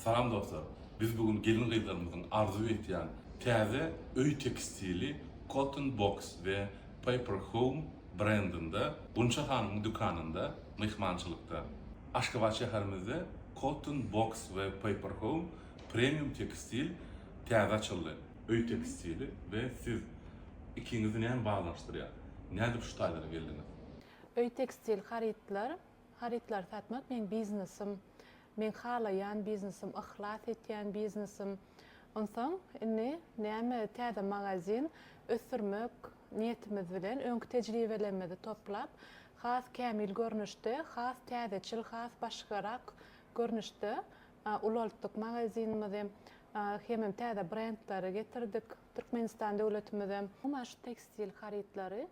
Salam dostlar. Biz bugün gelin kızlarımızın arzu ettiğin taze öy tekstili Cotton Box ve Paper Home brandında Gunça Hanım'ın dükkanında mehmançılıkta. Aşkabat şehrimizde Cotton Box ve Paper Home premium tekstil taze açıldı. Öy tekstili ve siz ikinizi neyle bağlaştırıyor? Nerede şu taylara geldiniz? Öy tekstil haritlar satmak men biznesim. Men halayan biznesim, ihlas etýän biznesim. Onsoň inni näme täze magazin ösürmek niyetimiz bilen öňkü tejribelerimizi toplap, has kämil görnüşde, has täzeçil, has başgarak görnüşde ulaltdyk magazinimizi. Hemem täze brendlere getirdik. Türkmenistan döwletimize. Ama şu tekstil haritlary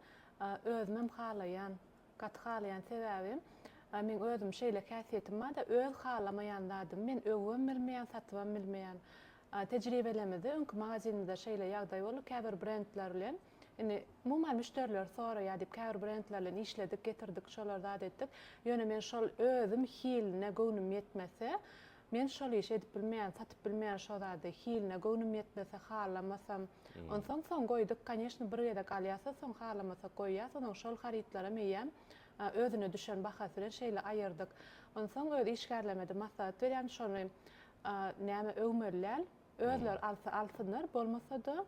özüm halayan, gat halayan sebäbim men özüm şeýle häsiýetim bar da öz halamayan zadym. Men öwüm bilmeýän, satywam bilmeýän tejribelerimizi öňkü magazinimizde şeýle ýagdaý bolup, käbir brendler bilen umuman müşteriler soraýar diýip käbir brendler bilen işledik, getirdik, şolar zat etdik. Ýöne men şol özüm hiline göwnüm ýetmese, men şol iş edip bilmeýän, satyp bilmeýän şo zady hiline göwnüm ýetmese, halamasam, onsoň goýdyk. Конечно, bir ýerde galýasa, soň halamasa goýýas, onuň şol haritlara meýem özüne düşen bahasy bilen şeýle aýyrdyk. Onsoň öz işgärlemede maslahat berýän, şonu näme öwmerler, özler alsynlar, bolmasa da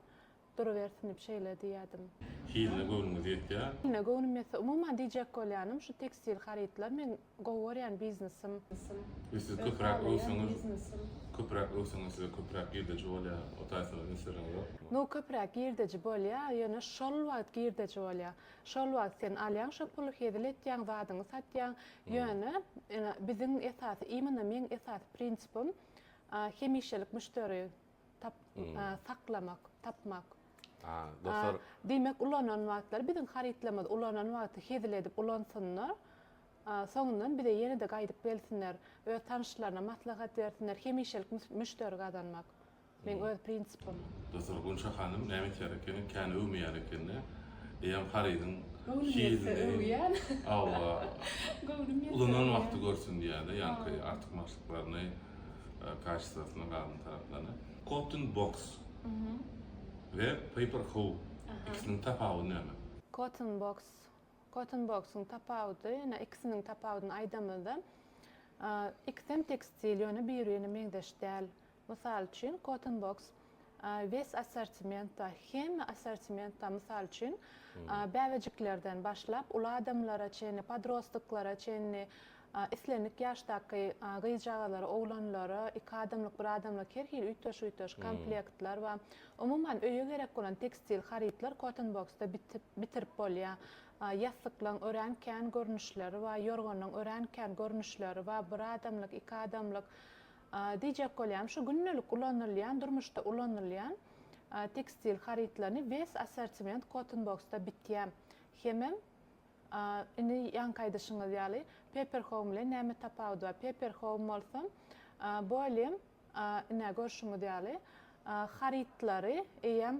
duruversin diýip şeýle diýädim. Hiline göwnüňiz ýetýär. Hiline göwnüm ýetse, umuman diýjek bolýanym şu tekstil haritlar men gowurýan biznesim. Siz köprak öwsüňiz, köprak girdeji bolýar, o taýsany nesiriň ýok. No köprak girdeji bolýar, ýöne şol wagt girdeji bolýar. Şol wagt sen alýan şo puly heziletýän zadyňy satýan, ýöne biziň esasy, imana men esas prinsipim hemişelik müşteri saklamak, tapmak. Dostlar, Demek ulanan wagtlar biziň haritlamada ulanan wagty heziledip ulansynlar. Soňundan bir de ýene-de gaýdyp gelsinler, öz tanışlaryna maslahat bersinler, hemişelik müşteri gazanmak. Men öz prinsipim. dostlar, Gunça Hanım näme etýärken, kän öwmeýär ekenne, ýa-da harydyň Öwýän. ulanan wagty görsün diýär, ýa-ni artyk maşlyklaryny karşılasyna galan taraplarına. Cotton Box ve Paper Home ikisinin tapawudy näme? Cotton Box'un tapawudy, ýa ikisiniň tapawudyny aýdamyzda ikisem tekstil ýöne bir-birine meňdeş däl. Mysal üçin Cotton Box wes assortimentda, hem assortimentda mysal üçin bäwejiklerden başlap ula adamlara çenli, podrostklara çenli, islenlik ýaşdaky gyjagalara, oglanlara, 2 adamlyk, 1 adamlyk her hil üýtöş komplektler we umuman öýe gerek bolan tekstil haritlar Cotton Box'da bitirip bolýar. Ýastyklaryň örenken görnüşleri we ýorganyň örenken görnüşleri we 1 adamlyk, 2 adamlyk diýjek bolýam şu günnelik ulanylýan, durmuşda ulanylýan tekstil haritlaryny wes assortiment Cotton Box'da bitýär. Hemem ini ýankaýdyşyňyz ýaly Paper Home bilen näme tapawdy? Paper Home bolsa bolym ine görşüňiz ýaly haritlary eýem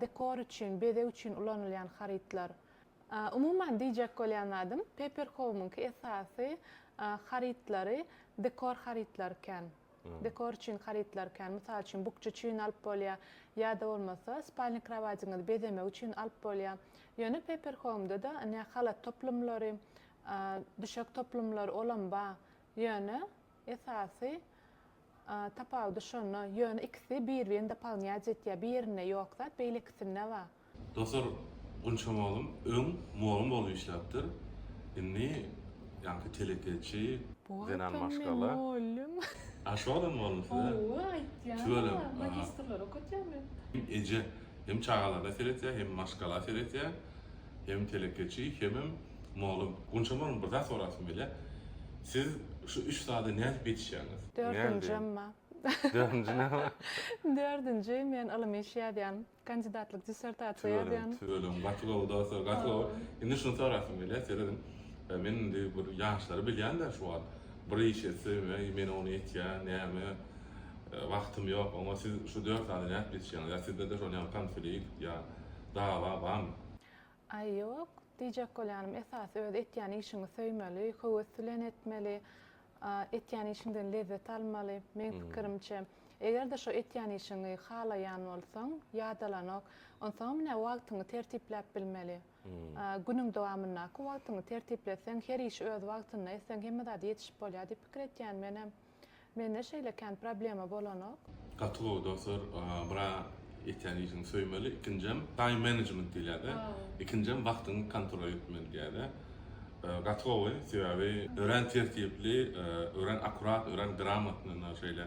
dekor üçin, bede üçin ulanylýan haritlar. Umuman diýjek bolýanadym Paper Home'nyň esasy haritlary dekor haritlarken. Dekor üçin haritlarken, mysal üçin bukça üçin alyp bolýar, ýa-da bolmasa spalny krawatyňyzy bedemek üçin alyp bolýar. Ýöne Paper Home'da da halat toplumlary, düşek toplumlary olan ba. Ýöne esasy tapawdy şonu, ýöne ikisi bir-birine tapawňa jetýär, birine ýok zat, beýle ikisinde bar. Dostlar, Gunça molum molum bolup işläpdir. Inni ýanky telekeçi, Zenan Maşgala. Aşodan molum size. Tüvelem. Magistrlar okutýar men. Ece, hem çağalarda seretýär, hem maşgala seretýär, hem telekeçi, hem molum. Gunça molum birden sorasym bile. Siz şu 3 saatda näme betişýäňiz? 4-nji ma. 4-nji näme? 4-nji men alymyş ýadýan, kandidatlyk dissertasiýa ýadýan. Tüvelem, gatlygy dostlar, gatlygy. Indi şunu sorasym bile, seredim. Men de bir ýaşlary bilýänler şu an. Bir iş etse men onu etýär, näme wagtym ýok. Ama siz şu 4 saatda näme betişýäňiz? Ya sizde de şonu konflikt ýa dawa barmy? Ýok, diýjek bolýanym esas öz etýän işini söýmeli, höwes bilen etmeli. etýän işinden lezzet almaly. Men pikirimçe, eger-de şo etýän işiňi halaýan bolsaň, ýadalanok, onsoň mine wagtyňy tertipläp bilmeli. Günüň dowamyndaky wagtyňy tertipleseň, her iş öz wagtyna etseň hemme zat ýetişip bolýar diýip pikir etýän menem. Mende şeýleken problema bolanok. Katılığı dostlar, bura etýän işiň söýmeli. İkincem time management diýilýär. İkincem wagtyny kontrol etmeli diýär. Katılığı sebäbi ören tertipli, ören akurat, ören gramatly şeýle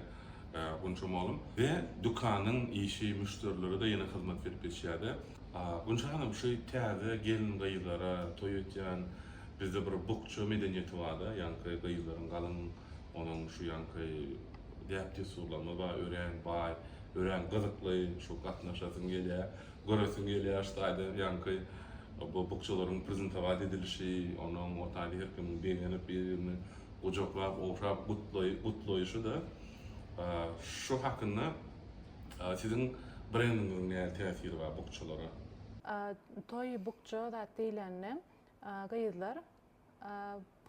gunçamalym we dukanyň işi müşterileri de ýene hyzmat berip geçýär. Gunça hanım şu täze gelin gyzlara toý etýän bizde bir bukçu medeniýeti bar da, ýani gyzlaryň galyn onuň şu ýani diýipdi surlama ba ören gyzykly şu gatnaşasyn gelýär, göresin gelýär ştaýda ýani bu bukçularyň prezentawa edilişi, onuň otaly her kim beýenip birini ujoklap, oşap gutloýuşy da şu hakynda siziň brendingiň näme täsiri bar bukçulara? Toy bukçu zat diýilende gyzlar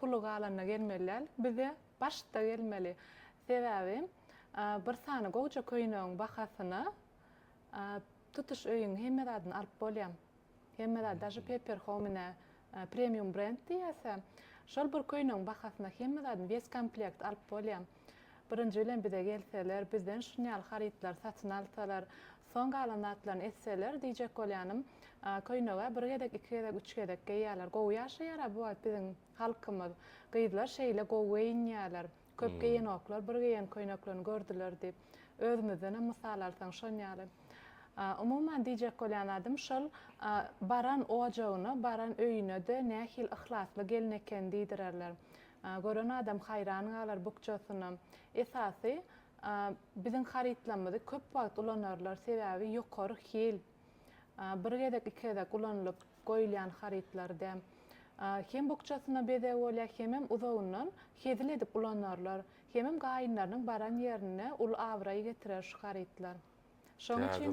pulu galana gelmeliler, bize başta gelmeli. Sebäbi bir sany goýja köýnüň bahasyna tutuş öýüň hemme zatdan alyp bolýar. Hemme zat daşy Paper Home'ne premium brand diýse, şol bir köýnüň bahasyna hemme zatdan 5 komplekt alyp bolýar. Birinji bilen bize gelseler, bizden şunýal haritlar satyn alsalar, soň galanatlaryny etseler, diýjek bolýanym, köýnüge bir gedek, iki gedek, üç gedek geýýärler. Gowy ýaşaýar bu biziň halkymyz. Gyzlar şeýle gowy geýýärler. Köp geýenoklar, bir geýen köýneklaryny gördüler diýip özümizden mysal alsaň şonýaly. Umuman diýjek bolýanadym şol baran ojagyny, baran öýüne de nähil ihlasly gelneken diýdirerler. Gören adam haýran galar bukçasyna. Esasy biziň haritlamyzy köp wagt ulanarlar, sebäbi ýokary hil. Bir gedek, iki gedek ulanylyp goýulýan haritlarda hem bukçasyna bede bolýar, hem uzagyndan hedil edip ulanarlar. Hem gaýynlarynyň baran ýerine ul awraý getirer şu haritlar. Şoň üçin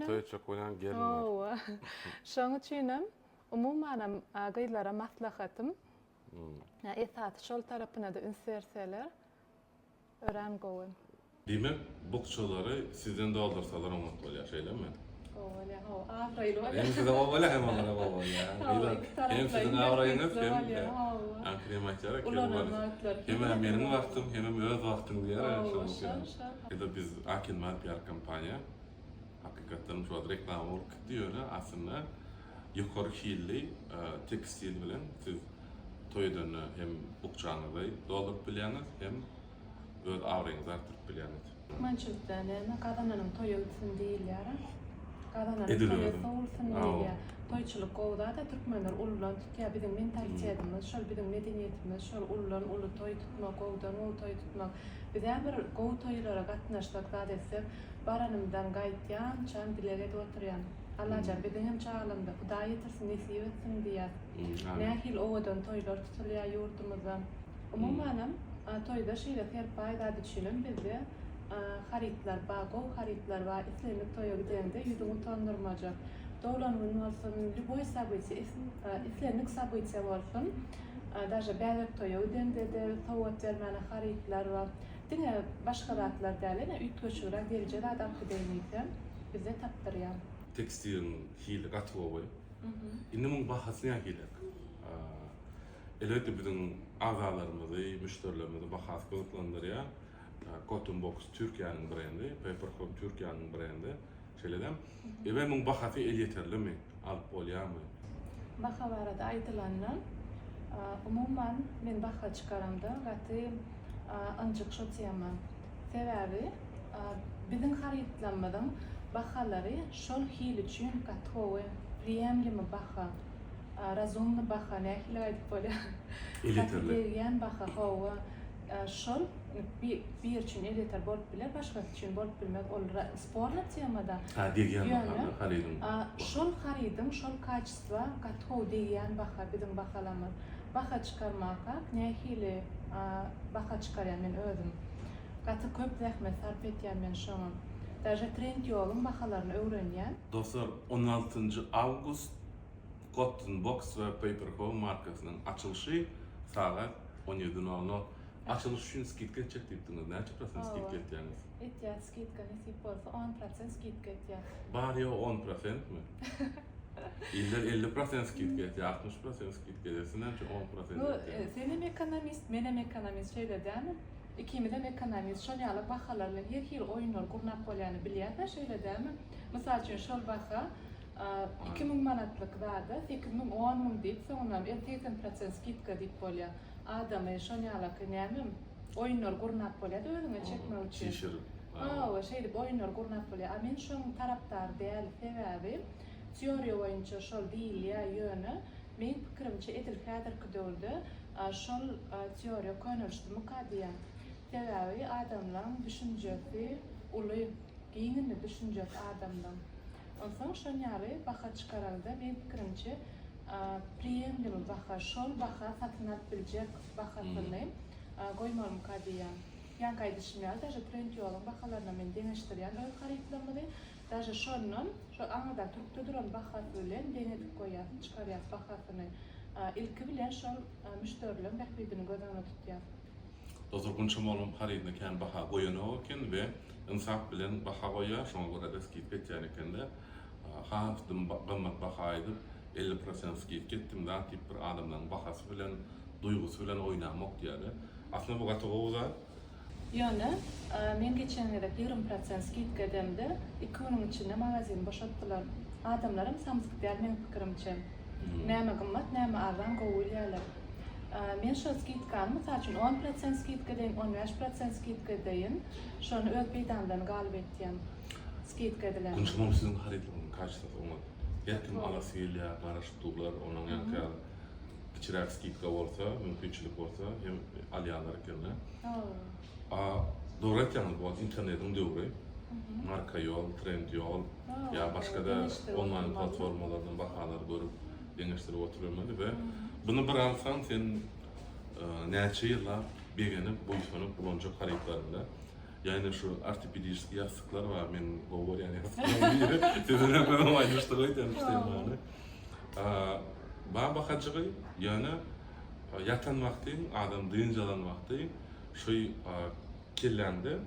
şoň üçin umuman gaýlara maslahatym esas şol tarapyna da ünserseler ören gowy. Demek bukçulary sizden doldursalar umut bolýar şeýlemi? Öyle, avraylı var. Hem sizden bolýar hem onlara bolýar. Hem sizden awraýyňyz hem kremaçlara hem meniň wagtym hem öz wagtym diýär. Eda biz Akin PR kampanya hakikaten şu reklam olup diýär aslında ýokary hilli tekstil bilen siz toýdan hem bukçaňyzy doldurup bilýäňiz hem öz awraýyňyzy artyryp bilýäňiz. Mançurdan kadanyň toýu üçin diýilýär. Kadanyň toýu üçin diýilýär. Toýçylyk gowda da türkmenler ullan tutýar, biziň mentalitetimiz, şol biziň medeniýetimiz, şol ullan uly toý tutmak, gowdan uly toý tutmak. Bize bir gow toýlara gatnaşmak zat etsek, baranymdan gaýtýan, çan bilege oturýan. Allajar biziň hem çağalymda Hudaý ýetirsin, nesip etsin diýär. Nähil owadan toýlar tutulýar ýurtymyzda. Umuman toýda şeýle terpaýda düşünün bizde haritlar bar, gow haritlar bar. Islenlik toýa gidende ýüzüň utandyrmajak. Dowlanmyn bolsun, любой событие, islenlik событие bolsun, даже bäzek toýa gidende de sowat bermäne haritlar bar. Diňe başga zatlar däl, ütköçürak derejede adam gideýmekden bize tapdyrýar. Tekstilin hili gatywy. Indi muň bahasyna gelek. Elbetde biziň agalarymyzy, müşterilerimizi bahas gyzyklandyrýar. Cotton Box Türkiýanyň brendi, Paper Home Türkiýanyň brendi. Şeýledem. Ve muň bahasy elýeterlimi? Alyp bolýarmy? Baha barada aýdylanlar, umuman men baha çykaramda gaty anjyk şo tema. Sebäbi biziň haritlanmadan bahalary şol hil üçin gatgowy, priýemlimi baha, razumly baha, nähil aýdyp bolýar. Elýeterli. Berýän baha howa şol bir üçin elýeter bolup biler, başga üçin bolup bilmek ol sporly temada. Diýen baha, haridin. Şol haridin, şol kaçystva gatgow diýen baha biziň bahalamyz. Baha çykarmaka nähil baha çykarýan men özüm. Gaty köp zähmet sarp etýän men şoňa. Daja trend ýolun bahalaryny öwrenýän. Dostlar, 16 Awgust Cotton Box ve Paper Home markasynyň açylyşy saat 17:00 Açılış üçün skidka edecek deyipdiniz. Neçe prosent skidka edeceğiniz? Ehtiyat skidka nasip olsa 10% skidka ehtiyat. Bari o 10% mi? İller 50% skidka edecek, 60% skidka edersin, neçe 10% Bu edecek. senem ekonomist, menem ekonomist şeyler değil mi? İkimizden ekonomist, şonyalı bakalarla her yıl oyunlar kurnap bolýany bilýärler şeýle dämi? Mysal üçin şol baka 2000 manatlyk zada 8000 10.000 diýip soňram 80% skidka diýip bolýar. Adamy şonyalyk näme oyunlar kurnap bolýar özüňe çekmek üçin. T-shirt. O şeýle oyunlar kurnap bolýar. A men şoň tarapdar däl sebäbi teoriýa boýunça şol diýilýär ýöne men pikirimçe edil häzirki döwürde şol teoriýa könülşdirmek diýen. Sebäbi adamlaryň düşünjesi uly giňini düşünjesi adamdan. Onsoň şonýary baha çykaralda men pikirimçe priýemli baha şol baha satynap biljek bahasyny goýmalym diýen. Ýa-da aýdyşmýar, daşa trend ýolun bahalaryna men deňeşdirýän öý haritlamady. Daşa şonun, şo aňda turupda duran bahasy bilen deňedip goýýar, çykarýar bahasyny. Ilki bilen şol müşterilerin bähbidini gözüňe tutýar. Dozurgunça molum haridine kän baha goýany eken we insaf bilen baha goýýar, şoňa görä da skidka edýän eken de. Hafdym gymmat baha aýdyp 50% skidka etdim da tip bir adamdan bahasy bilen, duýgusy bilen oýnamak diýär. Aslında bu gaty gowza Ýöne, men geçenlerde 20% skidka edemde, 2 güniň içinde magazin boşaltdylar. Adamlarym samsyk däl men pikirimçe. Näme gymmat, näme arzan gowulýarlar. Men şo skidkany mysal üçin 10% skidka edýän, 15% skidka edýän, şonu öz beýdandan galyp etýän. Skidka edilen. Kunçmam sizin haritlaryň kaçsa oňa. Ýetdim alasy gelýär, garaşdylar, onuň ýa-da kiçiräk skidka bolsa, mümkinçilik bolsa, hem alýarlar ekende. Doğru etýäňiz, bu internetiň döwri. Marka ýol, trend ýol, ýa başga da online platformalardan bahalar görüp deňeşdirip oturýarmady we bunu bir alsan sen näçe ýyllar begenip boýsunyp bulunjak haritlarynda. Ýani şu ortopedisk ýastyklar bar, men gowur ýani ýastyklar. Sizine ben aýdyşdyr etmişdim. Ba bakajygy ýani ýatan wagty, adam dynjalan wagty şu kellendi,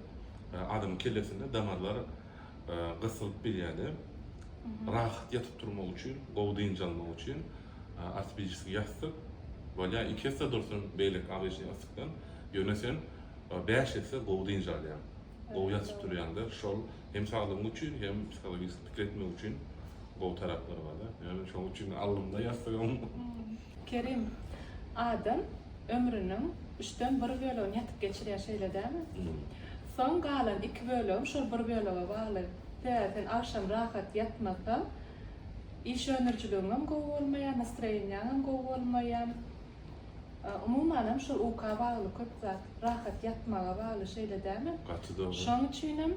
adam kellesinde damarlar gysylyp bilýärdi. Rahat yatıp durmak üçin, gowdyň almak üçin ortopedisk ýastyk, bolýa 2 hessa dursun beýlik agyşy ýastykdan ýönesen 5 hessa gowdyň alýar. Gow ýatyp durýanda şol hem saglyk üçin hem psikologik pikir etmek üçin gow taraplary bar da. Ýani şol üçin alnymda ýastygym. Kerim, adam ömrüniň 3-den 1 bölegi ýatyp geçirýär şeýle dämi? Soň galan 2 bölegi şol 1 bölege bagly. Sen akşam rahat yatmasan, iş önerçiliğinden gow bolmaýan, nastroýeniýaň gow bolmaýan. Umuman şol uka bagly köp zat, rahat yatmaga bagly şeýle dämi? Gaty dogry. Şoň üçin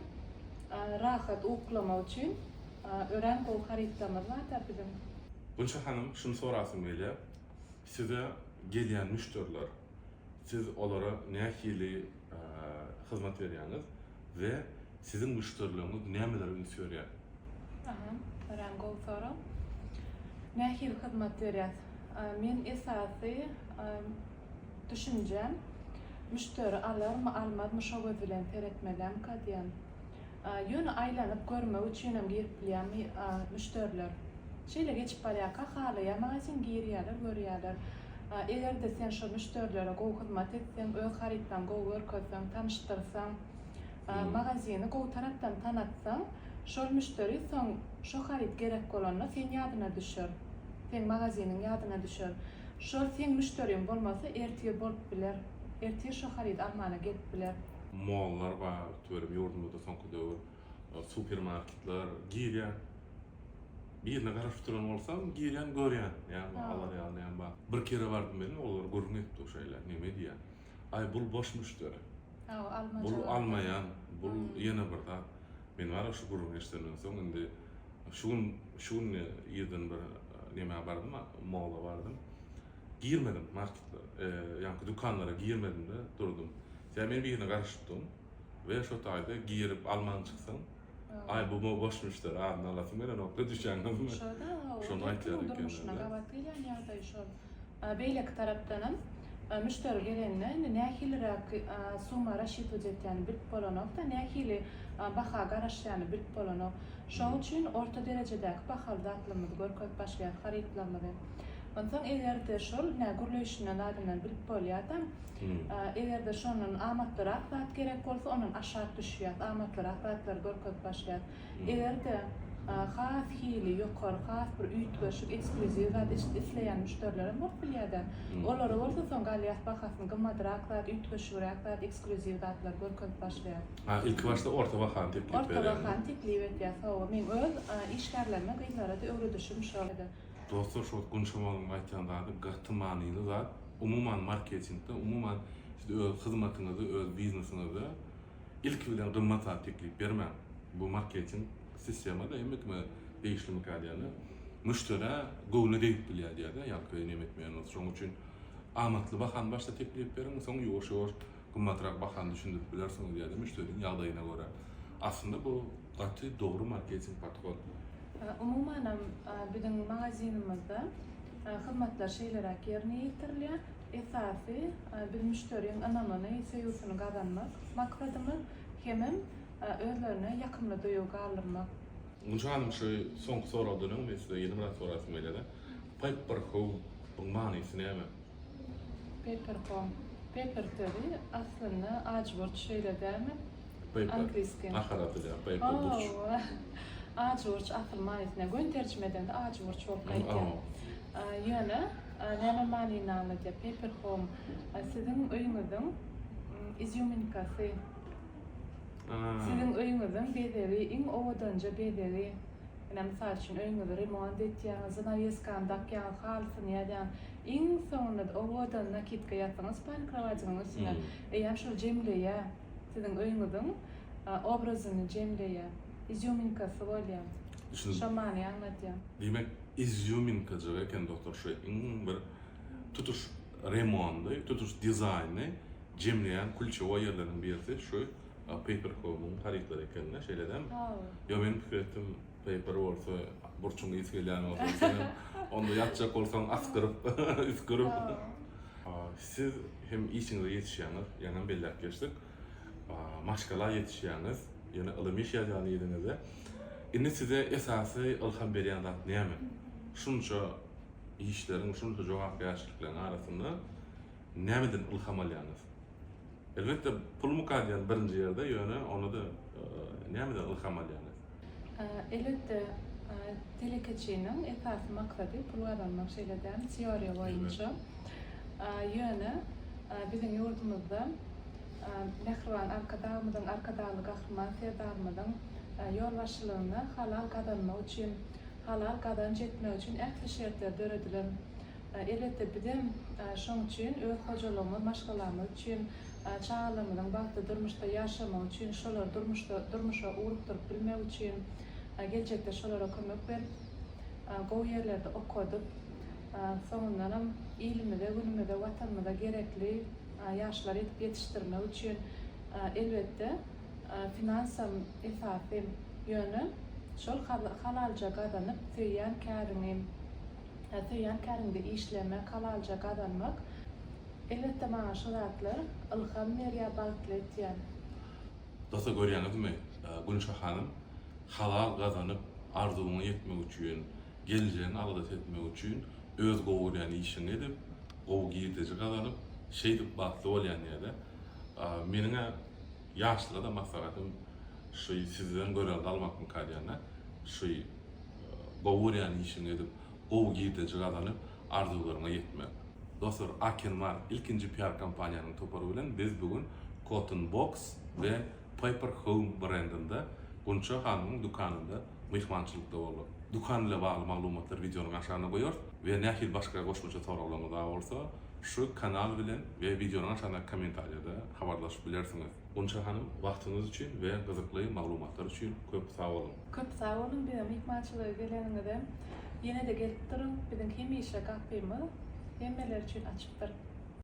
rahat uklamak üçin ören gow haritlamaz bar bizim. Bunça hanım şunu sorasym gelýär. Size gelýän müşteriler, siz olara nähili hyzmat berýäňiz we sizin müşterileriniz nämeler ünsürýär? Ören gow soru. Nähili hyzmat berýär? Men esasy düşünjem müşteri alarmy, almadmy şo göz bilen teretmeden diýen. Ýöne aýlanyp görmek üçin hem girip bilýärmi müşteriler. Şeýle geçip barýar, halyýa magazin girýärler, görýärler. Eger de sen şo müşterilere gow hyzmat etsen, öz haritdan gow görkezsen, tanıştyrsan, magazini gow tarapdan tanatsan, şol müşteri soň şo harit gerek bolanda sen ýadyna düşer. Sen magaziniň ýadyna düşer. Şol sen müşteriň bolmasa ertiýe bolup biler. Ertiýe şo harit almana gelip biler. Mollar bar, törüm ýurdumda soňky döwür, supermarketler girýär. Birine garaşyp duran bolsam, girýän görýän, ýani alar ýalýan bar. Bir kere bardym men, olar görüň etdi o şeýler, nime diýär. Ay bul boş müşteri. Bul almayan, bul ýene bir da. Men wara şu görüň etdiňden soň indi şun ýerden bir nime bardym, molla bardym. Girmedim marketler, ýani dukanlara girmedim de durdum. Sen men birine garaşypdym we şo taýda girip alman çyksaň, ay bu boş müşteri, adını alasın meren okda düşäňiz mi? Şonu aýtýar eken. Şuna gabat gelýän ýagdaý şol. Beýlek tarapdanam müşteri gelenine nähilirak summa raşit edýän bilip bolanok da nähili baha garaşýany bilip bolanok. Şoň üçin orta derejedäki bahaly zatlymyzy görkezip başlaýar haryplamady. Ondan egerde şol nägürleşinden adamdan bilip bolýar-da, egerde şonun amatlara zat gerek bolsa onun aşağı düşýär, amatlara zatlar görkezip başlaýar. Egerde has hili ýokary has bir üýtgeşik ekskluziw zat isleýän müşteriler bor bilýär-de. Olara bolsa soň galýas bahasyny gymmadrak zat, üýtgeşikrak zat, ekskluziw zatlar görkezip başlaýar. İlk başta orta bahany teklip Orta berýär. bahan teklip etýär. Men öz işgärlerime gynlara öwredişim şol edi. Dostlar şu günçamagyň aýtýandagy gaty manyny zat umuman marketingde, umuman öz hyzmatyňyzy, öz biznesiniňizi ilk bilen gymmat zat teklip berme. Bu marketing sistemada emekme değişlimi kalýany. Müşteri gowuny diýip bilýär diýär, ýa-da näme etmeýän. Şoň üçin amatly bahan başda teklip beriň, soň ýoş-ýoş gymmatrak bahan düşündirip bilersiň diýär, müşteriň ýagdaýyna görä. Aslında bu gaty dogry marketing podhod. Umuman bizim magazinimizde hyzmatlar şeýlerak ýerine ýetirilýär. Esasy bir müşteriň ananyny, seýusyny gazanmak maksadymyz hemem özlerine yakınla duyu kaldırmak. Munça hanım şu son soradynyň mesele ýene bir sorasym geldi. Paper home bu manyny näme? Paper home. Paper tabi aslında ağaçburç şeýle dälmi? Angliski. Aharatylýar paper burç. Ağaçburç asl manysyna gön terjimeden de ağaçburç bolup gaýtýar. Ýöne näme manyny anlatýar? Paper home siziň öýüňiziň izýuminkasy. Sizin öýüňiziň bedeli, iň owadanja bedeli. Misal üçin öýüňizi remont etýäňiz, zanaveskan dakýan, halsyny ýa-da iň soňunda owadan nakitke ýatsaňyz pankrawatçynyň üstüne eýär şol jemleýär. Sizin öýüňiziň obrazyny jemleýär. Izýuminkasy bolýar. Şo many anlatýar. Demek izýuminka eken doktor şu iň bir tutuş remonty, tutuş dizaýny jemleýän kulçowa ýerleriň birisi şu paper home'un tarihleri ekenine şeyleden. Ya benim fikretim paper olsa burçun iskelyan olsa onda yatacak olsan askırıp üskürüp. Siz hem işinize yetişýäňiz, ýa-da belläp geçdik. Maşgala yetişýäňiz, ýa-da ylym iş ýaly ýerinize. Indi size esasy ilham berýän zat näme? Şunça işleriň, şunça jogapkärçiliklaryň arasynda nämeden ilham alýaňyz? Elbette pul mukadyan birinci yerde ýöne onu da nämeden ilham alýaňyz? Elbette telekeçiniň esas maksady pul kazanmak şeýleden teoriýa boýunça. Ýöne bizim ýurdumyzda Mehriban arkadaşlyk gahryman Serdalmyň ýol başçylygyna halal kazanmak üçin, halal kazanç etmek üçin ähli şertler döredilen. Elbette bizim şoň üçin öz hojalygymy maşgalamyz üçin çağalarımızın bagtda durmuşda ýaşamak üçin, şolar durmuşa urup durup bilmek üçin, gelecekde şolara kömek berip, gowy ýerlerde okudyp, soňundan ilmide, günümizde, watanymyza gerekli ýaşlar etip ýetişdirmek üçin elbette finansam esasy ýöne şol halalja gazanyp söýýän käriňde işlemek, halalja gazanmak. Elbette maňa şu zatlar ilham berýär, bagtletýär. Dosta görýäňizmi? Gülşah hanım halal gazanyp arzuwyna ýetmek üçin, geljegini aldat etmek üçin öz gowurýan işini edip, gow giýdirji gazanyp, şeýdip bagtly bolýan ýerde. Meniňe ýaşlykda maksatym şu sizden göreldi almak mukadýana, şu gowurýan işini edip, gow giýdirji gazanyp arzuwlaryna ýetmek. Dostlar, Akenmar ilkinci PR kampanyanyň topary bilen biz bugün Cotton Box ve Paper Home brendinde Gunça hanymyň dukanynda mehmançylykda boldy. Dukan ile bagly maglumatlar videonyň aşagyna goýar we nähil başga goşmaça soraglary da bolsa şu kanal bilen we videonyň aşagyna kommentariýada habarlaşyp bilersiňiz. Gunça hanım wagtyňyz üçin we gyzykly maglumatlar üçin köp sag bolun. Köp sag bolun, bir mehmançylyga geleniňizde ýene de gelip duruň, biziň hemişe gapymy hemmeler üçin açypdyr.